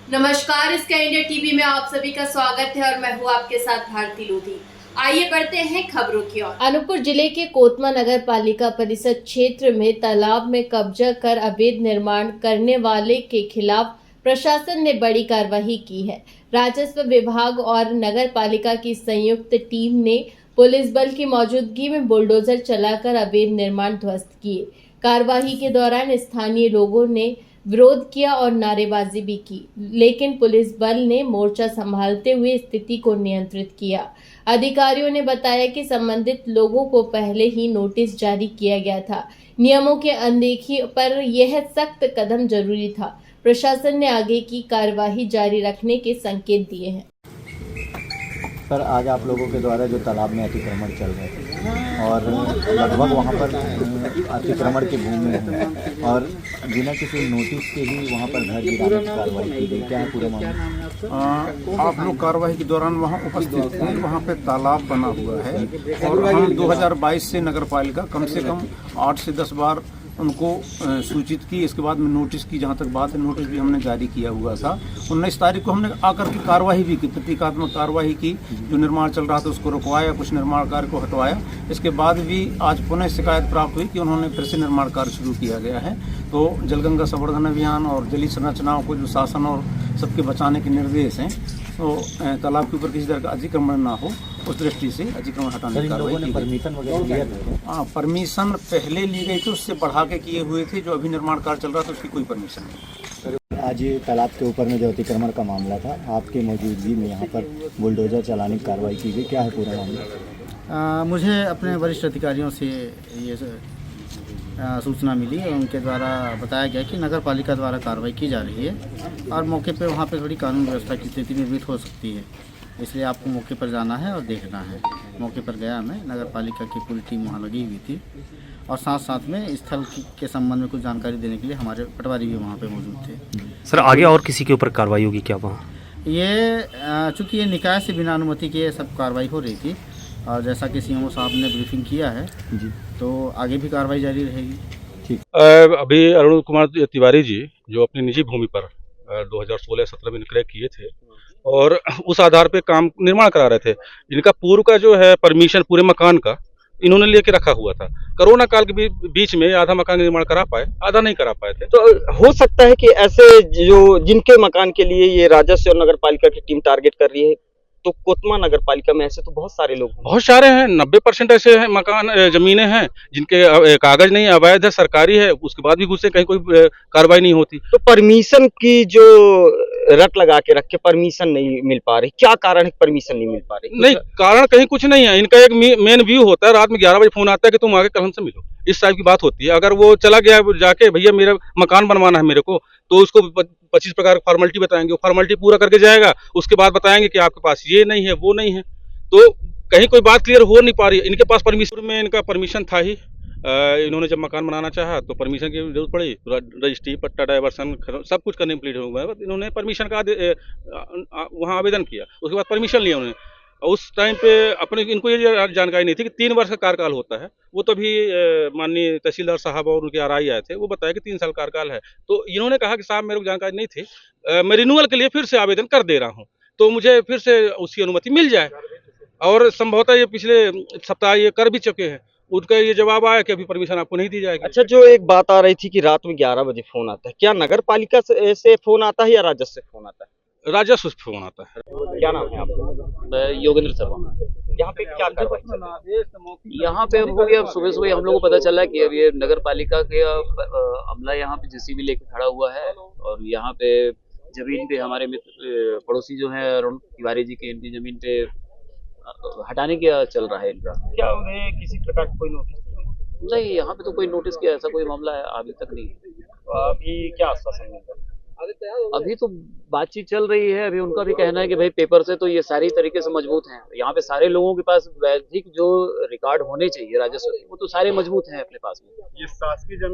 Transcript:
नमस्कार, sky India TV में आप सभी का स्वागत है और मैं हूँ आपके साथ भारती लोधी। आइए बढ़ते हैं खबरों की ओर। अनूपपुर जिले के कोतमा नगर पालिका परिषद क्षेत्र में तालाब में कब्जा कर अवैध निर्माण करने वाले के खिलाफ प्रशासन ने बड़ी कार्रवाई की है। राजस्व विभाग और नगर पालिका की संयुक्त टीम ने पुलिस बल की मौजूदगी में बुलडोजर चलाकर अवैध निर्माण ध्वस्त किए। कार्रवाई के दौरान स्थानीय लोगों ने विरोध किया और नारेबाजी भी की, लेकिन पुलिस बल ने मोर्चा संभालते हुए स्थिति को नियंत्रित किया। अधिकारियों ने बताया कि संबंधित लोगों को पहले ही नोटिस जारी किया गया था। नियमों की अनदेखी पर यह सख्त कदम जरूरी था। प्रशासन ने आगे की कार्यवाही जारी रखने के संकेत दिए हैं। सर, आज आप लोगों के द्वारा जो तालाब में अतिक्रमण चल रहे थे और लगभग वहाँ पर अतिक्रमण की भूमि है और बिना किसी नोटिस के ही वहाँ पर घर गिराने की कार्रवाई की गई, क्या है पूरा मामला? आप लोग कार्रवाई के दौरान वहाँ उपस्थित थे। वहाँ पे तालाब बना हुआ है और हम 2022 से नगर पालिका कम से कम 8 से 10 बार उनको सूचित की। इसके बाद में नोटिस की, जहाँ तक बात है, नोटिस भी हमने जारी किया हुआ था। 19 तारीख को हमने आकर के कार्रवाई भी की, प्रतीकात्मक कार्रवाई की। जो निर्माण चल रहा था उसको रुकवाया, कुछ निर्माण कार्य को हटवाया। इसके बाद भी आज पुनः शिकायत प्राप्त हुई कि उन्होंने फिर से निर्माण कार्य शुरू किया गया है। तो जलगंगा संवर्धन अभियान और जलीय संरचनाओं को जो शासन और सबके बचाने के निर्देश हैं, तो तालाब के ऊपर किसी तरह का अतिक्रमण ना हो, उस दृष्टि से अतिक्रमण हटाने की कार्रवाई की। परमिशन वगैरह लिया था? हाँ, परमिशन पहले ली गई थी, उससे बढ़ा के किए हुए थे। जो अभी निर्माण कार्य चल रहा था उसकी कोई परमिशन नहीं। आज ये तालाब के ऊपर में जो अतिक्रमण का मामला था, आपके मौजूदगी में यहाँ पर बुलडोजर चलाने की कार्रवाई की गई, क्या है पूरा मामला? मुझे अपने वरिष्ठ अधिकारियों से ये सूचना मिली और उनके द्वारा बताया गया कि नगर पालिका द्वारा कार्रवाई की जा रही है और मौके पर वहाँ पर थोड़ी कानून व्यवस्था की स्थिति निर्मित हो सकती है, इसलिए आपको मौके पर जाना है और देखना है। मौके पर गया मैं, नगर पालिका की पूरी टीम वहाँ लगी हुई थी और साथ साथ में स्थल के संबंध में कुछ जानकारी देने के लिए हमारे पटवारी भी वहाँ पे मौजूद थे। सर, आगे और किसी के ऊपर कार्रवाई होगी क्या वहाँ? ये चूँकि ये निकाय से बिना अनुमति के सब कार्रवाई हो रही थी और जैसा कि सीएमओ साहब ने ब्रीफिंग किया है जी, तो आगे भी कार्रवाई जारी रहेगी। ठीक। अभी अरुण कुमार तिवारी जी जो अपनी निजी भूमि पर 2016-17 में क्रय किए थे और उस आधार पे काम निर्माण करा रहे थे। इनका पूर्व का जो है परमिशन पूरे मकान का इन्होंने लेके रखा हुआ था। कोरोना काल के बीच में आधा मकान निर्माण करा पाए, आधा नहीं करा पाए थे। तो हो सकता है कि ऐसे जो जिनके मकान के लिए ये राजस्व और नगर पालिका की टीम टारगेट कर रही है, तो कोतमा नगर पालिका में ऐसे तो बहुत सारे लोग हैं। बहुत सारे हैं, 90% ऐसे हैं मकान जमीनें हैं जिनके कागज नहीं, अवैध है, सरकारी है, उसके बाद भी घुसे, कहीं कोई कार्रवाई नहीं होती। तो परमिशन की जो रट लगा के रखे, परमिशन नहीं मिल पा रही, क्या कारण है परमिशन नहीं मिल पा रही? नहीं, कारण कहीं कुछ नहीं है। इनका एक मेन व्यू होता है, रात में 11 बजे फोन आता है कि तुम आगे कल हमसे मिलो, इस टाइप की बात होती है। अगर वो चला गया जाके, भैया मेरा मकान बनवाना है मेरे को, तो उसको 25 प्रकार की फॉर्मेलिटी बताएंगे, वो फॉर्मेलिटी पूरा करके जाएगा, उसके बाद बताएंगे कि आपके पास ये नहीं है, वो नहीं है। तो कहीं कोई बात क्लियर हो नहीं पा रही है। इनके पास परमिशन में इनका परमिशन था ही। इन्होंने जब मकान बनाना चाहा तो परमिशन की जरूरत पड़ी, रजिस्ट्री, पट्टा, डायवर्सन, सब कुछ कंप्लीट हो गया। इन्होंने परमिशन का वहाँ आवेदन किया, उसके बाद परमिशन लिया उन्होंने। उस टाइम पे अपने इनको ये जानकारी नहीं थी कि 3 वर्ष का कार्यकाल होता है। वो तो भी माननीय तहसीलदार साहब और उनके आरआई आए थे, वो बताया कि 3 साल कार्यकाल है। तो इन्होंने कहा कि साहब मेरे को जानकारी नहीं थी, मैं रिन्यूअल के लिए फिर से आवेदन कर दे रहा हूँ, तो मुझे फिर से उसकी अनुमति मिल जाए। और संभवतः ये पिछले सप्ताह ये कर भी चुके हैं। उनका ये जवाब आया कि अभी परमिशन आपको नहीं दी जाएगी। अच्छा, जो एक बात आ रही थी कि रात में 11 बजे फोन आता है, क्या नगर पालिका से फोन आता है या राजस्व से फोन आता है? राजस्व से फोन आता है। क्या नाम है आपका? मैं योगेंद्र शर्मा। यहाँ पे क्या कार्रवाई चल रही है? यहाँ पे हो गया, सुबह सुबह हम लोग को पता चला कि अब ये नगर पालिका के अमला यहाँ पे जेसीबी लेके खड़ा हुआ है और यहाँ पे जमीन पे हमारे मित्र पड़ोसी जो है अरुण तिवारी जी के, इनकी जमीन पे हटाने का चल रहा है इनका। क्या उन्हें किसी प्रकार का कोई नोटिस नहीं, यहाँ पे तो कोई नोटिस किया ऐसा कोई मामला है अभी तक नहीं। तो अभी क्या आश्वासन मिल रहा है? अभी तो बातचीत चल रही है। अभी उनका भी कहना है कि भाई पेपर से तो ये सारी तरीके से मजबूत हैं। यहाँ पे सारे लोगों के पास वैधिक जो रिकॉर्ड होने चाहिए राजस्व के, वो तो सारे मजबूत हैं अपने पास में। ये शासकीय जमीन